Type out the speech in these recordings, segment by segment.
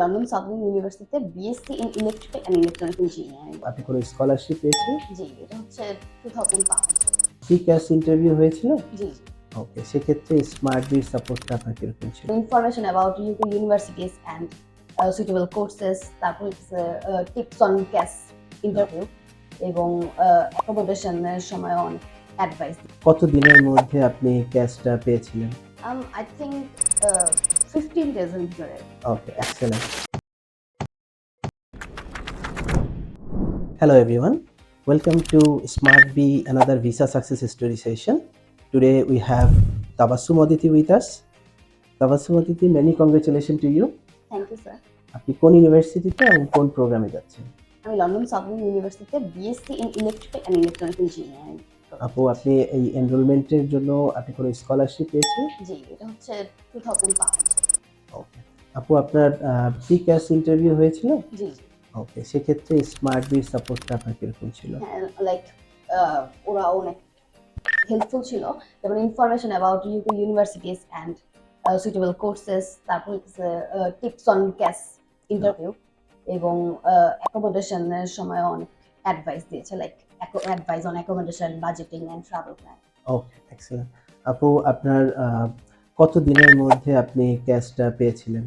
London southern ইউনিভার্সিটিতে BSc in electrical and electronic engineering. আপনি কোনো স্কলারশিপ পেয়েছেন? জি, এটা হচ্ছে 2000 পাউন্ড। প্রিক্যাস ইন্টারভিউ হয়েছিল? জি। ওকে, সেক্ষেত্রে স্মার্ট বির সাপোর্টটা আপনার কিরকম ছিল? Information about UK universities and suitable courses, তারপর হচ্ছে টিপস অন ক্যাস ইন্টারভিউ এবং অ্যাকোমোডেশনের সময় অনেক অ্যাডভাইস। কত দিনের মধ্যে আপনি ক্যাশটা পেয়েছিলেন? আই থিঙ্ক 15 ডেজের ভিতরে। Okay, excellent. Hello everyone, welcome to Smart B, another visa success story session. Today we have Tabassum Aditi with us. Tabassum Aditi, many congratulations to you. Thank you sir. আপনি কোন ইউনিভার্সিটিতে এবং কোন প্রোগ্রামে যাচ্ছেন? আমি London southern ইউনিভার্সিটিতে BSc in electrical and electronic engineering. আপু, আপনি এই এনরোলমেন্টের জন্য আপনি কোনো স্কলারশিপ পেয়েছেন? জি, এটা হচ্ছে 2000 পাউন্ড। ওকে। আপু, আপনার প্রিক্যাস ইন্টারভিউ হয়েছিল? জি। ওকে, সেক্ষেত্রে স্মার্ট বির সাপোর্টটা আপনার কিরকম ছিল? হ্যাঁ, লাইক ওরা অনেক হেল্পফুল ছিল, যেমন information about UK universities and suitable courses, তারপর হচ্ছে টিপস অন ক্যাস ইন্টারভিউ এবং অ্যাকোমোডেশনের সময় অনেক অ্যাডভাইস দিয়েছে, like advice on accommodation, budgeting and travel plan. Okay, excellent. আপু, আপনার কত দিনের মধ্যে আপনি ক্যাশটা পেয়েছিলেন?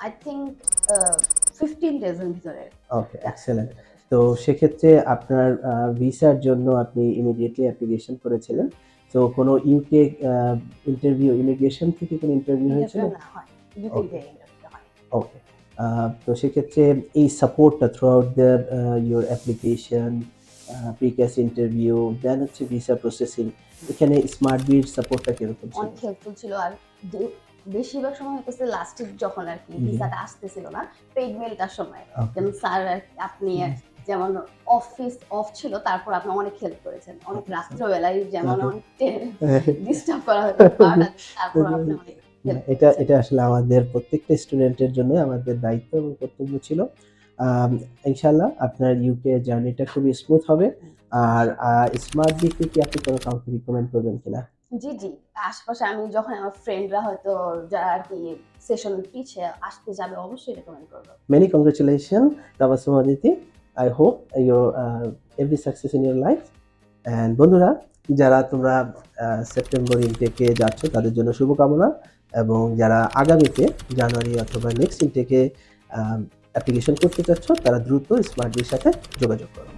আই থিঙ্ক 15 ডেজের ভিতরে। ওকে, এক্সেলেন্ট। তো সেক্ষেত্রে আপনার ভিসার জন্য আপনি ইমিডিয়েটলি অ্যাপ্লিকেশন করেছিলেন। তো কোনো ইউকে ইন্টারভিউ, ইমিগ্রেশন থেকে কোনো ইন্টারভিউ হয়েছিল? না, হয় ইউকে ইন্টারভিউ হয়। ওকে। তো সেক্ষেত্রে এই সাপোর্টটা throughout the your application, প্রিক্যাস ইন্টারভিউ, দেন হচ্ছে ভিসা প্রসেসিং, এখানে স্মার্ট বির সাপোর্টটা কিরকম ছিল? অনেক হেল্পফুল ছিল। আর বেশিরভাগ সময় হইতেছে লাস্টের যখন আর কি ভিসাটা আসতেছিল না, পেইড মেলটার সময়, যেমন স্যার আপনি যেমন অফিস অফ ছিল, তারপর আপনি অনেক হেল্প করেছেন, অনেক রাত্রবেলায় যেমন অনেক ডিস্টার্ব করা হতো, তারপর আপনি অনেক এটা আসলে আমাদের প্রত্যেকটা স্টুডেন্টের জন্য আমাদের দায়িত্ব এবং কর্তব্য ছিল। ইনশাআল্লাহ আপনার ইউকে জার্নিটা খুবই স্মুথ হবে। আর স্মার্ট বিকে কি আপনি কোনো কাউকে রিকমেন্ড করবেন কিনা? জি, জি। আশপাশে আমি যখন আমার ফ্রেন্ডরা হয়তো যারা আর কি সেশন পিছে আসতে যাবে, অবশ্যই রেকমেন্ড করব। Many congratulations, Tabassum Aditi. I hope your every success in your life. And বন্ধুরা, যারা তোমরা সেপ্টেম্বর ইনটেকে যাচ্ছ তাদের জন্য শুভকামনা, এবং যারা আগামীতে জানুয়ারি অথবা নেক্সট ইনটেকে অ্যাপ্লিকেশন করতে চাচ্ছ তারা দ্রুত স্মার্ট বির সাথে যোগাযোগ করো।